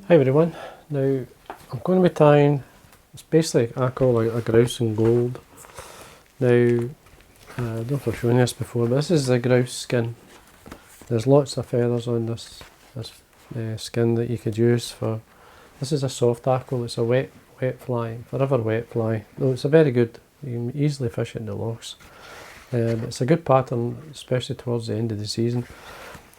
Hi everyone, now I'm going to be tying, it's basically I call it a grouse in gold. Now, I don't know if I've shown this before, but this is the grouse skin. There's lots of feathers on this skin that you could use for, this is a soft hackle, it's a wet fly, forever wet fly. No, it's a very good, you can easily fish it in the lochs. It's a good pattern, especially towards the end of the season.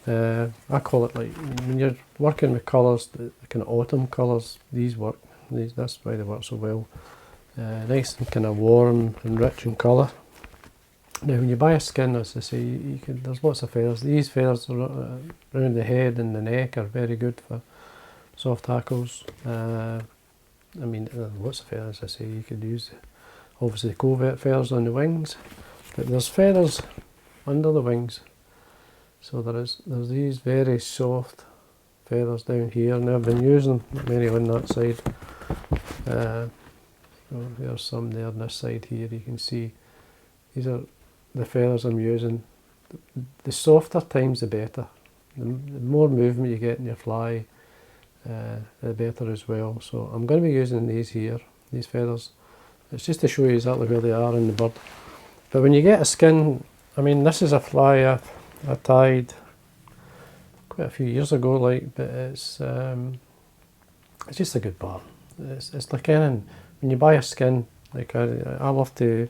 I call it, like, when you're working with colours, the kind of autumn colours, these work. That's why they work so well. Nice and kind of warm and rich in colour. Now, when you buy a skin, as I say, there's lots of feathers. These feathers around the head and the neck are very good for soft hackles. I mean, lots of feathers. I say you could use, obviously, the covert feathers on the wings, but there's feathers under the wings. So there's these very soft feathers down here, and I've been using many on that side. There's some there on this side here, you can see. These are the feathers I'm using. The softer times the better. The more movement you get in your fly, the better as well. So I'm going to be using these here, these feathers. It's just to show you exactly where they are in the bird. But when you get a skin, I mean, this is a fly I tied quite a few years ago, like, but it's just a good pattern. It's like when you buy a skin, like I love to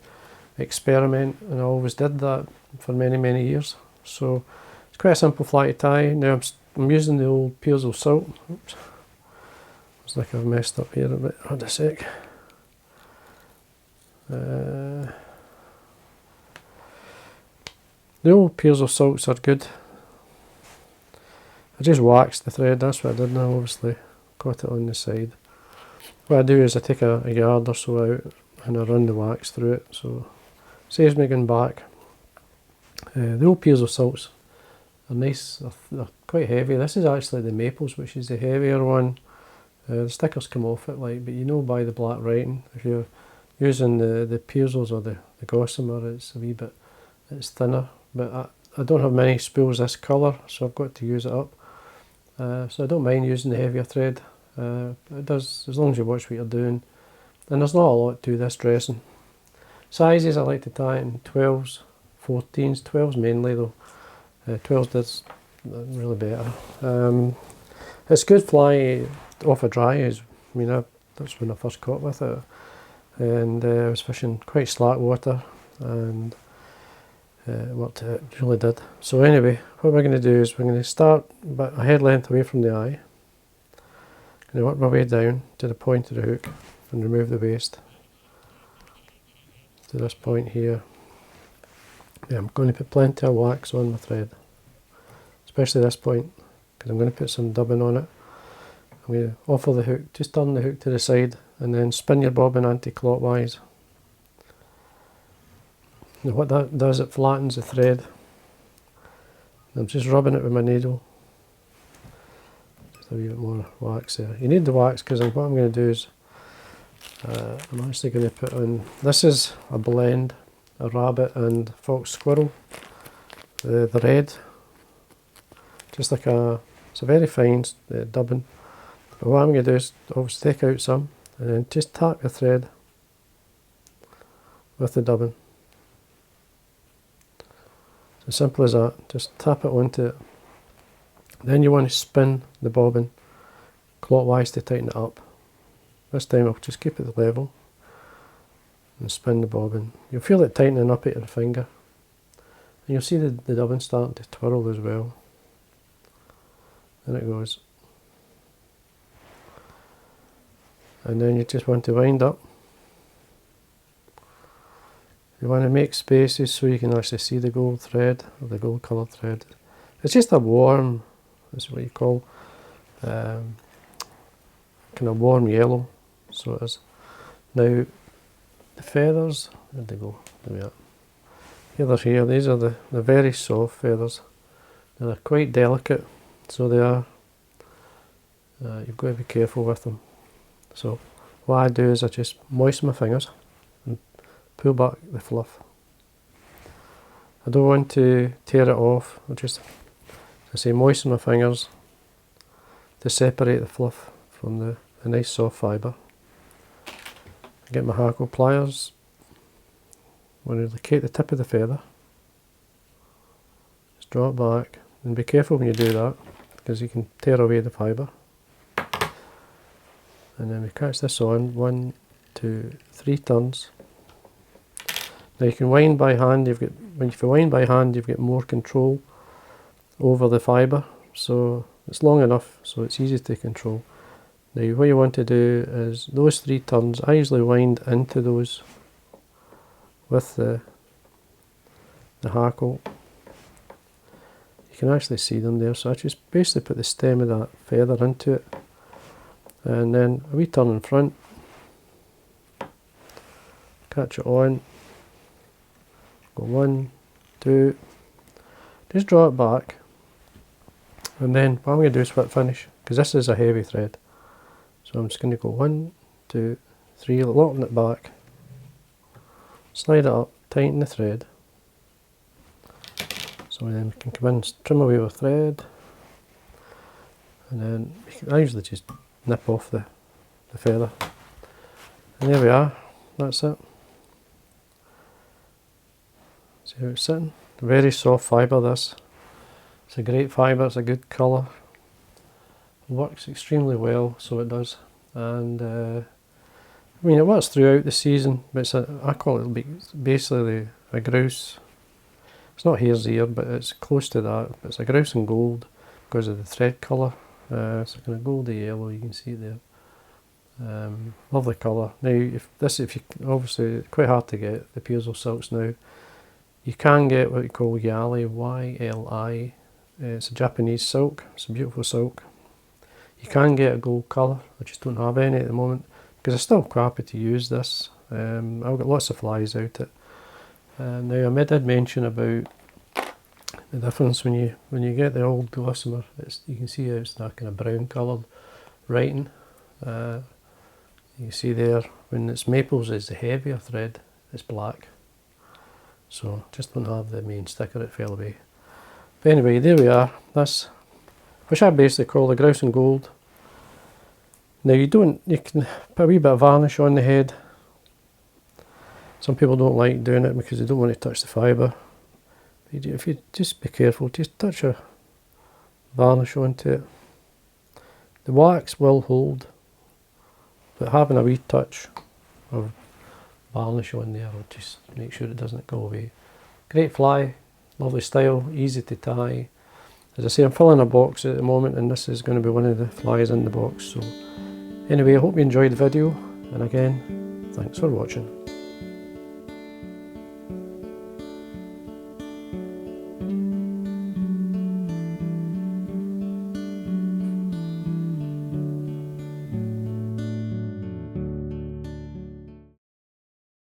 experiment, and I always did that for many years. So it's quite a simple fly to tie. Now I'm using the old Pearsall salt. Oops, looks like I've messed up here a bit. Hold a sec. The old Pearsall salts are good. I just waxed the thread, that's what I did now, obviously. Got it on the side. What I do is I take a yard or so out and I run the wax through it, so it saves me going back. The old Pearsall salts are nice, they're quite heavy. This is actually the maples, which is the heavier one. The stickers come off it, like, but you know by the black writing. If you're using the Pearsalls or the gossamer, it's a wee bit, it's thinner. But I don't have many spools this colour, so I've got to use it up. So I don't mind using the heavier thread. It does, as long as you watch what you're doing. And there's not a lot to this dressing. Sizes, I like to tie in 12s, 14s, 12s mainly though. 12s does really better. It's good fly off a dry. I mean, that's when I first caught with it. And I was fishing quite slack water, and it worked out, it really did. So anyway, what we're going to do is we're going to start about a head length away from the eye. I'm going to work my way down to the point of the hook and remove the waste to this point here. Yeah, I'm going to put plenty of wax on my thread, especially this point, because I'm going to put some dubbing on it. I'm going to offer the hook, just turn the hook to the side and then spin your bobbin anti-clockwise. Now what that does, it flattens the thread. I'm just rubbing it with my needle. Just a wee bit more wax there. You need the wax because what I'm going to do is I'm actually going to put on, this is a blend, a rabbit and fox squirrel, the red. Just like it's a very fine dubbing. But what I'm going to do is obviously take out some and then just tap the thread with the dubbing. As simple as that, just tap it onto it. Then you want to spin the bobbin clockwise to tighten it up. This time I'll just keep it level and spin the bobbin. You'll feel it tightening up at your finger. And you'll see the dubbin starting to twirl as well. And it goes. And then you just want to wind up. You want to make spaces so you can actually see the gold thread, or the gold coloured thread. It's just a warm, that's what you call, kind of warm yellow, so it is. Now, the feathers, where'd they go? There we are. Feathers here, these are the very soft feathers. Now they're quite delicate, so they are, you've got to be careful with them. So, what I do is I just moisten my fingers and pull back the fluff. I don't want to tear it off. I just, as I say, moisten my fingers to separate the fluff from the nice soft fibre. I get my Hackle pliers, I'm going to locate the tip of the feather, just draw it back, and be careful when you do that because you can tear away the fibre. And then we catch this on 1, 2, 3 turns. Now you can wind by hand. If you wind by hand, you've got more control over the fibre, so it's long enough so it's easy to control. Now what you want to do is those 3 turns, I usually wind into those with the Hackle. You can actually see them there, so I just basically put the stem of that feather into it, and then a wee turn in front, catch it on, go 1, 2, just draw it back, and then what I'm going to do is whip finish, because this is a heavy thread. So I'm just going to go 1, 2, 3, locking it back, slide it up, tighten the thread, so then we can come in and trim away with thread, and then I usually just nip off the feather, and there we are, that's it. See how it's sitting? Very soft fibre this. It's a great fibre, it's a good colour. Works extremely well, so it does. And I mean, it works throughout the season, but I call it basically a grouse. It's not hare's ear, but it's close to that. It's a grouse in gold because of the thread colour. It's kind of goldy yellow, you can see it there. Lovely colour. Now, if you obviously it's quite hard to get the Pearsall silks now. You can get what you call Yali, Y-L-I. It's a Japanese silk. It's a beautiful silk. You can get a gold colour. I just don't have any at the moment because I'm still quite happy to use this. I've got lots of flies out it. Now I did mention about the difference when you get the old gossamer. You can see how it's that kind of brown coloured writing. You see there when it's maples, it's the heavier thread. It's black. So just don't have the main sticker, it fell away. But anyway, there we are. That's which I basically call the grouse and gold. Now you can put a wee bit of varnish on the head. Some people don't like doing it because they don't want to touch the fibre. If you just be careful, just touch a varnish onto it. The wax will hold, but having a wee touch of varnish on there will just make sure it doesn't go away. Great fly, lovely style, easy to tie. As I say, I'm filling a box at the moment and this is going to be one of the flies in the box. So anyway, I hope you enjoyed the video, and again, thanks for watching.